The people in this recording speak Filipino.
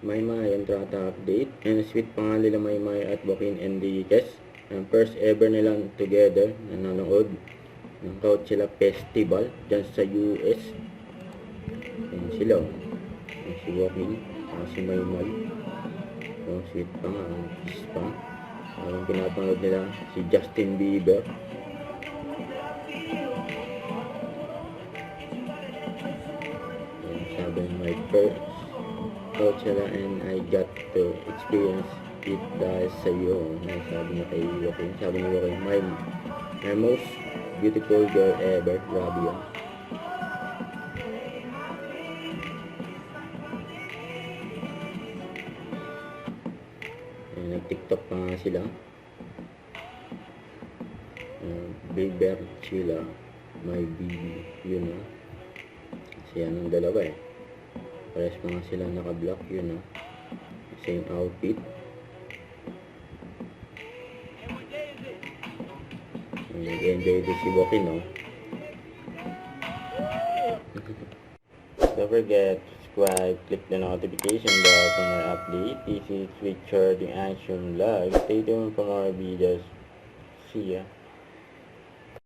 Maymay Entrata update. And sweet pa nga nila Maymay at Joaquin Enriquez. Ang first ever nilang together na nanood ng Coachella Festival dyan sa US. Ayan sila. Si Joaquin, si Maymay. Sweet pa nga, kiss pa. Ang pinapanood nila si Justin Bieber. Sabi my first Coachella and I got to experience it dahil sa iyo. Sabi niya kay Joaquin. Sabi niya kay my most beautiful girl ever. Grabe yan. Nag-tiktok pa nga sila. Bieber sila. My baby. Yun na. Kasi yan ang dalawa eh. Pares pa nga sila naka-block. Yun na. Same outfit. Nag-enjoy din si Joaquin, no? Don't forget to subscribe, click the notification bell for more update. This is Richard the Action Vlog. Stay tuned for more videos. See ya.